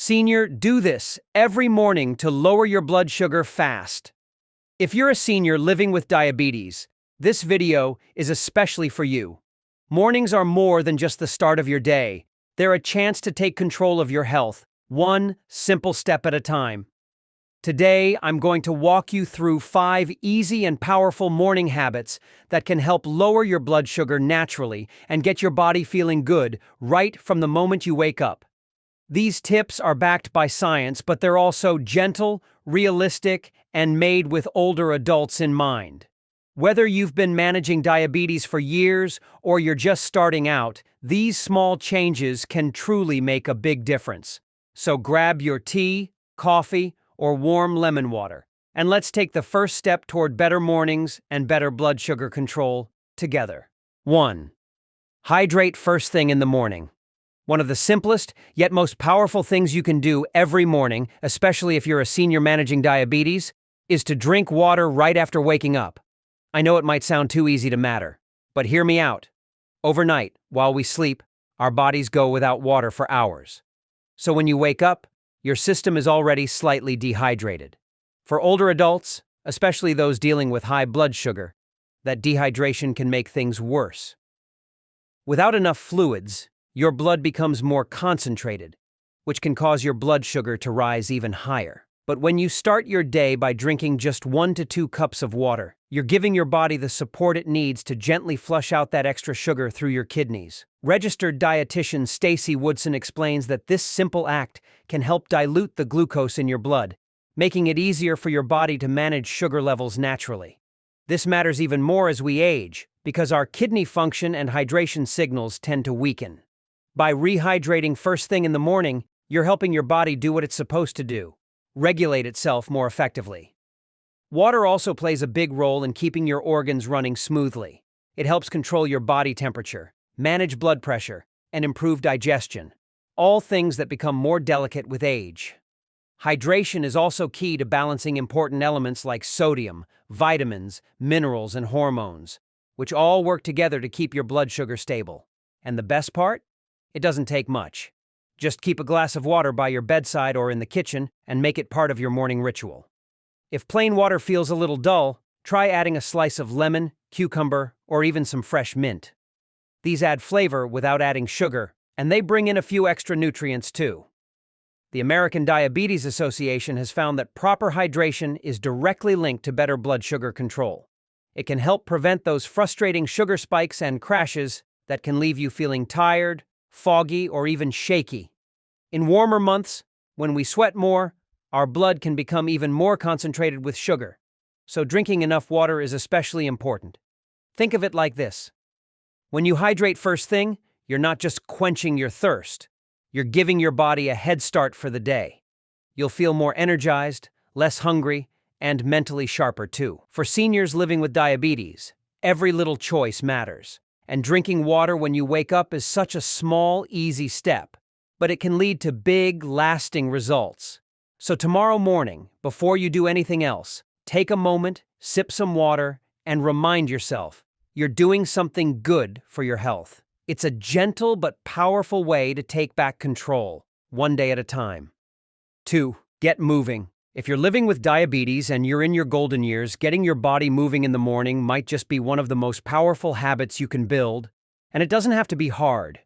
Senior, do this every morning to lower your blood sugar fast. If you're a senior living with diabetes, this video is especially for you. Mornings are more than just the start of your day. They're a chance to take control of your health, one simple step at a time. Today, I'm going to walk you through 5 easy and powerful morning habits that can help lower your blood sugar naturally and get your body feeling good right from the moment you wake up. These tips are backed by science, but they're also gentle, realistic, and made with older adults in mind. Whether you've been managing diabetes for years or you're just starting out, these small changes can truly make a big difference. So grab your tea, coffee, or warm lemon water, and let's take the first step toward better mornings and better blood sugar control together. 1. Hydrate first thing in the morning. One of the simplest, yet most powerful things you can do every morning, especially if you're a senior managing diabetes, is to drink water right after waking up. I know it might sound too easy to matter, but hear me out. Overnight, while we sleep, our bodies go without water for hours. So when you wake up, your system is already slightly dehydrated. For older adults, especially those dealing with high blood sugar, that dehydration can make things worse. Without enough fluids, your blood becomes more concentrated, which can cause your blood sugar to rise even higher. But when you start your day by drinking just 1 to 2 cups of water, you're giving your body the support it needs to gently flush out that extra sugar through your kidneys. Registered dietitian Stacy Woodson explains that this simple act can help dilute the glucose in your blood, making it easier for your body to manage sugar levels naturally. This matters even more as we age, because our kidney function and hydration signals tend to weaken. By rehydrating first thing in the morning, you're helping your body do what it's supposed to do, regulate itself more effectively. Water also plays a big role in keeping your organs running smoothly. It helps control your body temperature, manage blood pressure, and improve digestion, all things that become more delicate with age. Hydration is also key to balancing important elements like sodium, vitamins, minerals, and hormones, which all work together to keep your blood sugar stable. And the best part? It doesn't take much. Just keep a glass of water by your bedside or in the kitchen and make it part of your morning ritual. If plain water feels a little dull, try adding a slice of lemon, cucumber, or even some fresh mint. These add flavor without adding sugar, and they bring in a few extra nutrients too. The American Diabetes Association has found that proper hydration is directly linked to better blood sugar control. It can help prevent those frustrating sugar spikes and crashes that can leave you feeling tired, foggy, or even shaky. In warmer months, when we sweat more, our blood can become even more concentrated with sugar, so drinking enough water is especially important. Think of it like this. When you hydrate first thing, you're not just quenching your thirst, you're giving your body a head start for the day. You'll feel more energized, less hungry, and mentally sharper too. For seniors living with diabetes, every little choice matters. And drinking water when you wake up is such a small, easy step, but it can lead to big, lasting results. So tomorrow morning, before you do anything else, take a moment, sip some water, and remind yourself you're doing something good for your health. It's a gentle but powerful way to take back control, one day at a time. 2. Get moving. If you're living with diabetes and you're in your golden years, getting your body moving in the morning might just be one of the most powerful habits you can build, and it doesn't have to be hard.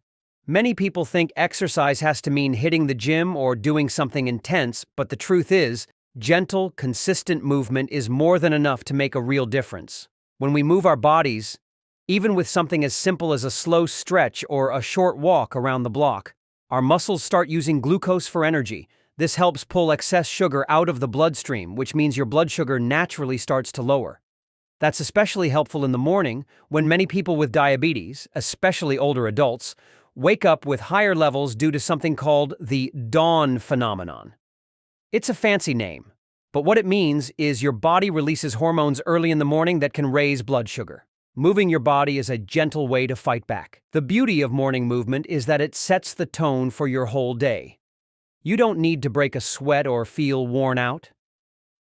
Many people think exercise has to mean hitting the gym or doing something intense, but the truth is, gentle, consistent movement is more than enough to make a real difference. When we move our bodies, even with something as simple as a slow stretch or a short walk around the block, our muscles start using glucose for energy. This helps pull excess sugar out of the bloodstream, which means your blood sugar naturally starts to lower. That's especially helpful in the morning when many people with diabetes, especially older adults, wake up with higher levels due to something called the dawn phenomenon. It's a fancy name, but what it means is your body releases hormones early in the morning that can raise blood sugar. Moving your body is a gentle way to fight back. The beauty of morning movement is that it sets the tone for your whole day. You don't need to break a sweat or feel worn out.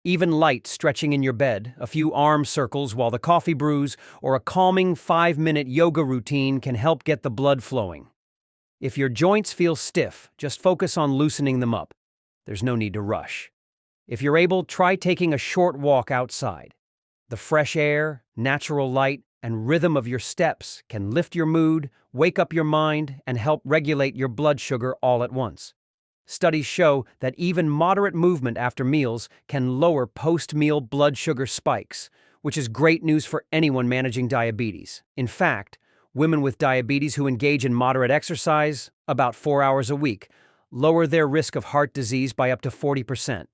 Even light stretching in your bed, a few arm circles while the coffee brews, or a calming 5-minute yoga routine can help get the blood flowing. If your joints feel stiff, just focus on loosening them up. there's no need to rush. If you're able, try taking a short walk outside. The fresh air, natural light, and rhythm of your steps can lift your mood, wake up your mind, and help regulate your blood sugar all at once. Studies show that even moderate movement after meals can lower post-meal blood sugar spikes, which is great news for anyone managing diabetes. In fact, women with diabetes who engage in moderate exercise, about 4 hours a week, lower their risk of heart disease by up to 40%.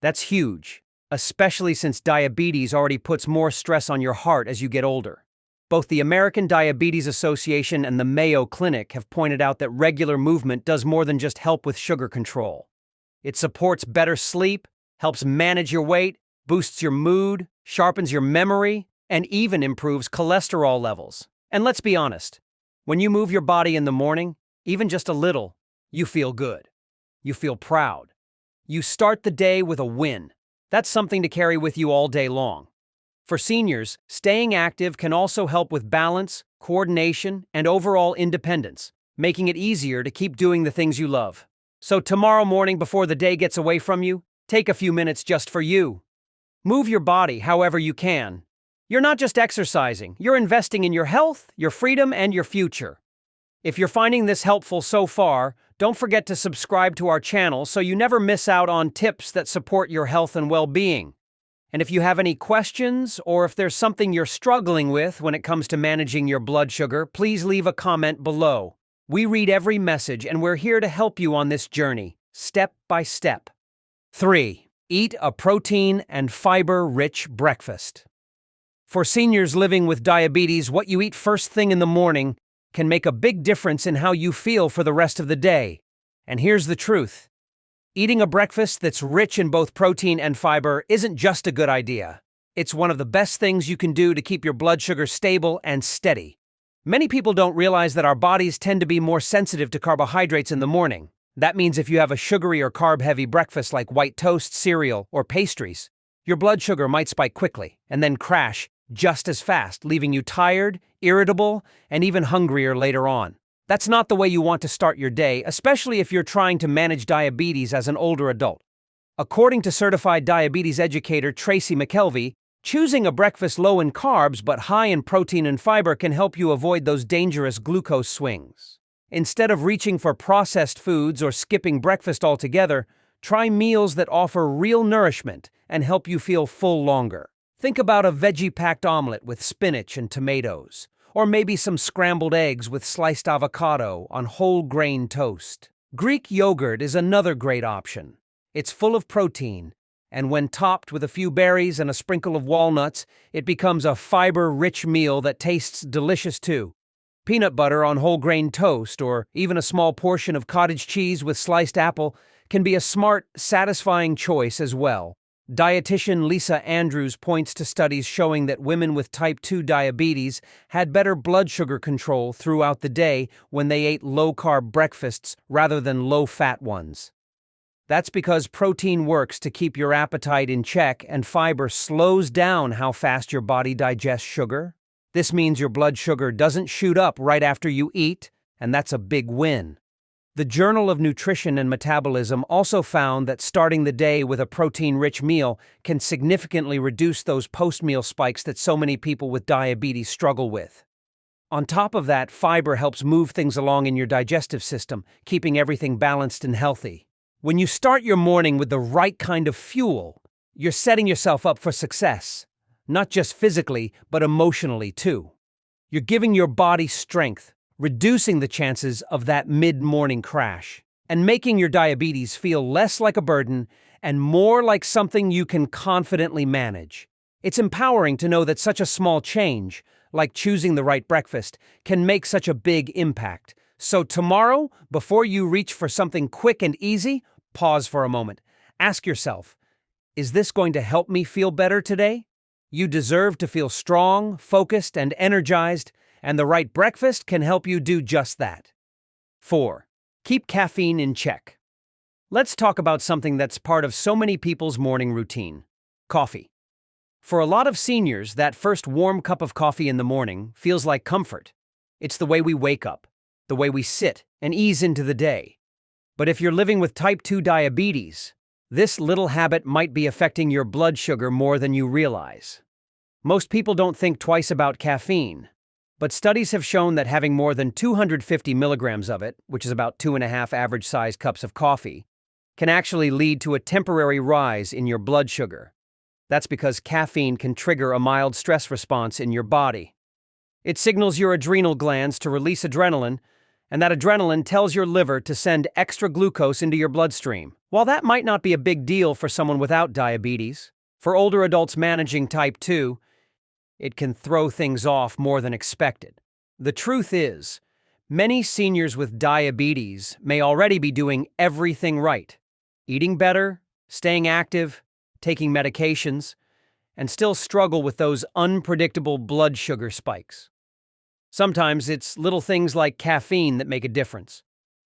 That's huge, especially since diabetes already puts more stress on your heart as you get older. Both the American Diabetes Association and the Mayo Clinic have pointed out that regular movement does more than just help with sugar control. It supports better sleep, helps manage your weight, boosts your mood, sharpens your memory, and even improves cholesterol levels. And let's be honest, when you move your body in the morning, even just a little, you feel good. You feel proud. You start the day with a win. That's something to carry with you all day long. For seniors, staying active can also help with balance, coordination, and overall independence, making it easier to keep doing the things you love. So tomorrow morning before the day gets away from you, take a few minutes just for you. Move your body however you can. You're not just exercising, you're investing in your health, your freedom, and your future. If you're finding this helpful so far, don't forget to subscribe to our channel so you never miss out on tips that support your health and well-being. And if you have any questions, or if there's something you're struggling with when it comes to managing your blood sugar, please leave a comment below. We read every message, and we're here to help you on this journey, step by step. 3. Eat a protein and fiber-rich breakfast. For seniors living with diabetes, what you eat first thing in the morning can make a big difference in how you feel for the rest of the day. And here's the truth. Eating a breakfast that's rich in both protein and fiber isn't just a good idea. It's one of the best things you can do to keep your blood sugar stable and steady. Many people don't realize that our bodies tend to be more sensitive to carbohydrates in the morning. That means if you have a sugary or carb-heavy breakfast like white toast, cereal, or pastries, your blood sugar might spike quickly and then crash just as fast, leaving you tired, irritable, and even hungrier later on. That's not the way you want to start your day, especially if you're trying to manage diabetes as an older adult. According to certified diabetes educator Tracy McKelvey, choosing a breakfast low in carbs but high in protein and fiber can help you avoid those dangerous glucose swings. Instead of reaching for processed foods or skipping breakfast altogether, try meals that offer real nourishment and help you feel full longer. Think about a veggie-packed omelet with spinach and tomatoes, or maybe some scrambled eggs with sliced avocado on whole grain toast. Greek yogurt is another great option. It's full of protein, and when topped with a few berries and a sprinkle of walnuts, it becomes a fiber-rich meal that tastes delicious too. Peanut butter on whole grain toast, or even a small portion of cottage cheese with sliced apple, can be a smart, satisfying choice as well. Dietitian Lisa Andrews points to studies showing that women with type 2 diabetes had better blood sugar control throughout the day when they ate low-carb breakfasts rather than low-fat ones. That's because protein works to keep your appetite in check and fiber slows down how fast your body digests sugar. This means your blood sugar doesn't shoot up right after you eat, and that's a big win. The Journal of Nutrition and Metabolism also found that starting the day with a protein-rich meal can significantly reduce those post-meal spikes that so many people with diabetes struggle with. On top of that, fiber helps move things along in your digestive system, keeping everything balanced and healthy. When you start your morning with the right kind of fuel, you're setting yourself up for success, not just physically, but emotionally too. You're giving your body strength, reducing the chances of that mid-morning crash, and making your diabetes feel less like a burden and more like something you can confidently manage. It's empowering to know that such a small change, like choosing the right breakfast, can make such a big impact. So tomorrow, before you reach for something quick and easy, pause for a moment. Ask yourself, is this going to help me feel better today? You deserve to feel strong, focused, and energized, and the right breakfast can help you do just that. 4. Keep caffeine in check. Let's talk about something that's part of so many people's morning routine: coffee. For a lot of seniors, that first warm cup of coffee in the morning feels like comfort. It's the way we wake up, the way we sit and ease into the day. But if you're living with type 2 diabetes, this little habit might be affecting your blood sugar more than you realize. Most people don't think twice about caffeine, but studies have shown that having more than 250 milligrams of it, which is about 2.5 average-sized cups of coffee, can actually lead to a temporary rise in your blood sugar. That's because caffeine can trigger a mild stress response in your body. It signals your adrenal glands to release adrenaline, and that adrenaline tells your liver to send extra glucose into your bloodstream. While that might not be a big deal for someone without diabetes, for older adults managing type 2, it can throw things off more than expected. The truth is, many seniors with diabetes may already be doing everything right, eating better, staying active, taking medications, and still struggle with those unpredictable blood sugar spikes. Sometimes it's little things like caffeine that make a difference.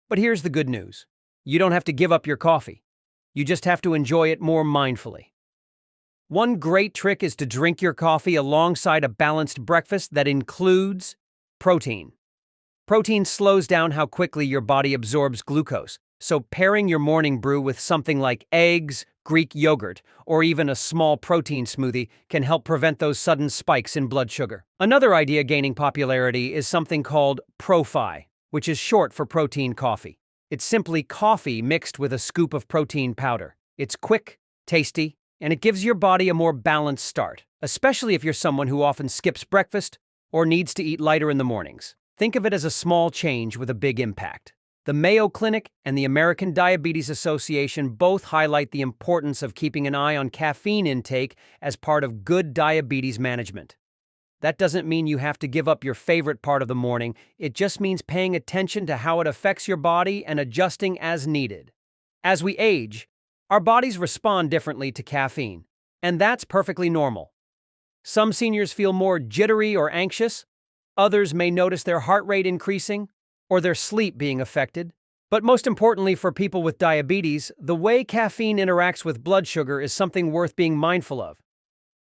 But here's the good news. You don't have to give up your coffee. You just have to enjoy it more mindfully. One great trick is to drink your coffee alongside a balanced breakfast that includes protein. Protein slows down how quickly your body absorbs glucose, so pairing your morning brew with something like eggs, Greek yogurt, or even a small protein smoothie can help prevent those sudden spikes in blood sugar. Another idea gaining popularity is something called Pro-Fi, which is short for protein coffee. It's simply coffee mixed with a scoop of protein powder. It's quick, tasty, and it gives your body a more balanced start, especially if you're someone who often skips breakfast or needs to eat lighter in the mornings. Think of it as a small change with a big impact. The Mayo Clinic and the American Diabetes Association both highlight the importance of keeping an eye on caffeine intake as part of good diabetes management. That doesn't mean you have to give up your favorite part of the morning. It just means paying attention to how it affects your body and adjusting as needed. As we age, our bodies respond differently to caffeine, and that's perfectly normal. Some seniors feel more jittery or anxious. Others may notice their heart rate increasing or their sleep being affected. But most importantly for people with diabetes, the way caffeine interacts with blood sugar is something worth being mindful of.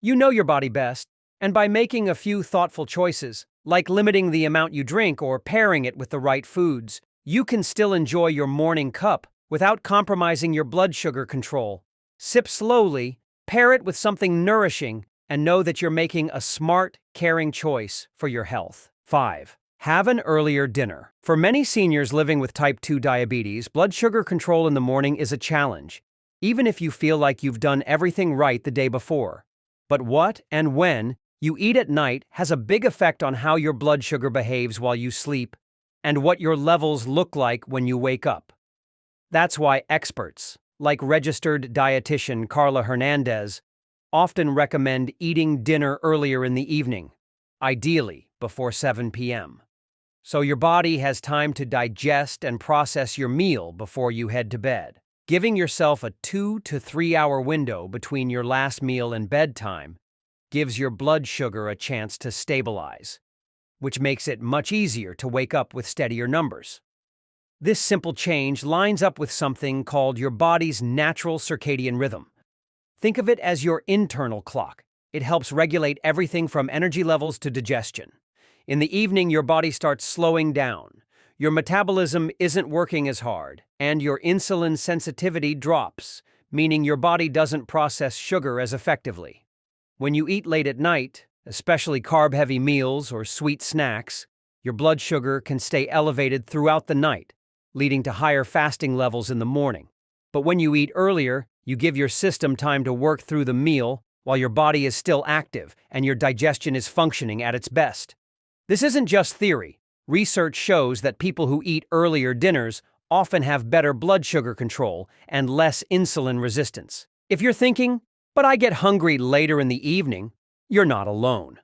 You know your body best, and by making a few thoughtful choices, like limiting the amount you drink or pairing it with the right foods, you can still enjoy your morning cup without compromising your blood sugar control. Sip slowly, pair it with something nourishing, and know that you're making a smart, caring choice for your health. 5. Have an earlier dinner. For many seniors living with type 2 diabetes, blood sugar control in the morning is a challenge, even if you feel like you've done everything right the day before. But what and when you eat at night has a big effect on how your blood sugar behaves while you sleep and what your levels look like when you wake up. That's why experts, like registered dietitian Carla Hernandez, often recommend eating dinner earlier in the evening, ideally before 7 p.m. So your body has time to digest and process your meal before you head to bed. Giving yourself a 2 to 3 hour window between your last meal and bedtime gives your blood sugar a chance to stabilize, which makes it much easier to wake up with steadier numbers. This simple change lines up with something called your body's natural circadian rhythm. Think of it as your internal clock. It helps regulate everything from energy levels to digestion. In the evening, your body starts slowing down. Your metabolism isn't working as hard, and your insulin sensitivity drops, meaning your body doesn't process sugar as effectively. When you eat late at night, especially carb-heavy meals or sweet snacks, your blood sugar can stay elevated throughout the night, leading to higher fasting levels in the morning. But when you eat earlier, you give your system time to work through the meal while your body is still active and your digestion is functioning at its best. This isn't just theory. Research shows that people who eat earlier dinners often have better blood sugar control and less insulin resistance. If you're thinking, but I get hungry later in the evening, you're not alone.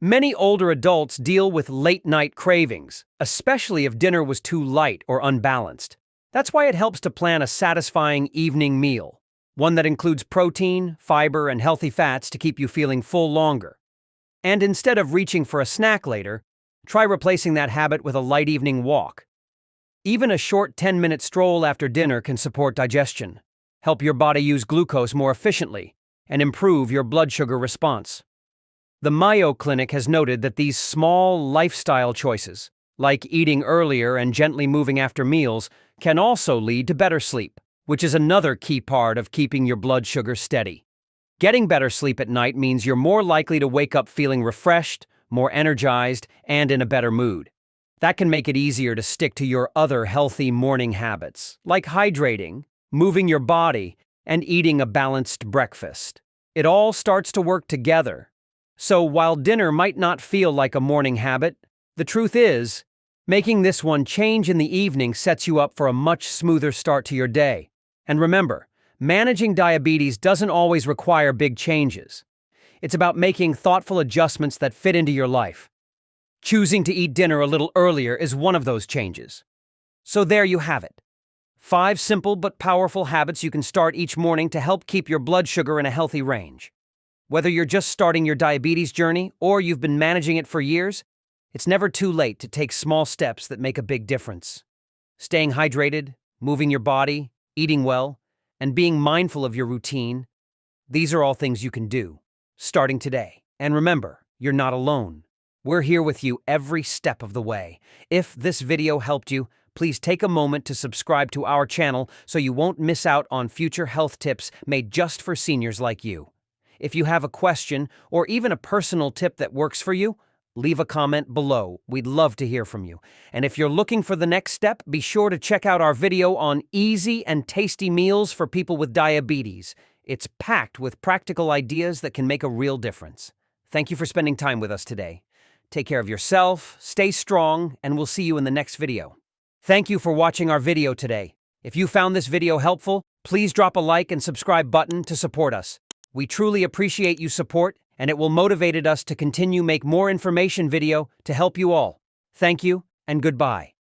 Many older adults deal with late-night cravings, especially if dinner was too light or unbalanced. That's why it helps to plan a satisfying evening meal, one that includes protein, fiber, and healthy fats to keep you feeling full longer. And instead of reaching for a snack later, try replacing that habit with a light evening walk. Even a short 10-minute stroll after dinner can support digestion, help your body use glucose more efficiently, and improve your blood sugar response. The Mayo Clinic has noted that these small lifestyle choices, like eating earlier and gently moving after meals, can also lead to better sleep, which is another key part of keeping your blood sugar steady. Getting better sleep at night means you're more likely to wake up feeling refreshed, more energized, and in a better mood. That can make it easier to stick to your other healthy morning habits, like hydrating, moving your body, and eating a balanced breakfast. It all starts to work together. So while dinner might not feel like a morning habit, the truth is, making this one change in the evening sets you up for a much smoother start to your day. And remember, managing diabetes doesn't always require big changes. It's about making thoughtful adjustments that fit into your life. Choosing to eat dinner a little earlier is one of those changes. So there you have it. 5 simple but powerful habits you can start each morning to help keep your blood sugar in a healthy range. Whether you're just starting your diabetes journey or you've been managing it for years, it's never too late to take small steps that make a big difference. Staying hydrated, moving your body, eating well, and being mindful of your routine, these are all things you can do, starting today. And remember, you're not alone. We're here with you every step of the way. If this video helped you, please take a moment to subscribe to our channel so you won't miss out on future health tips made just for seniors like you. If you have a question or even a personal tip that works for you, leave a comment below. We'd love to hear from you. And if you're looking for the next step, be sure to check out our video on easy and tasty meals for people with diabetes. It's packed with practical ideas that can make a real difference. Thank you for spending time with us today. Take care of yourself, stay strong, and we'll see you in the next video. Thank you for watching our video today. If you found this video helpful, please drop a like and subscribe button to support us. We truly appreciate you support, and it will motivate us to continue make more information video to help you all. Thank you, and goodbye.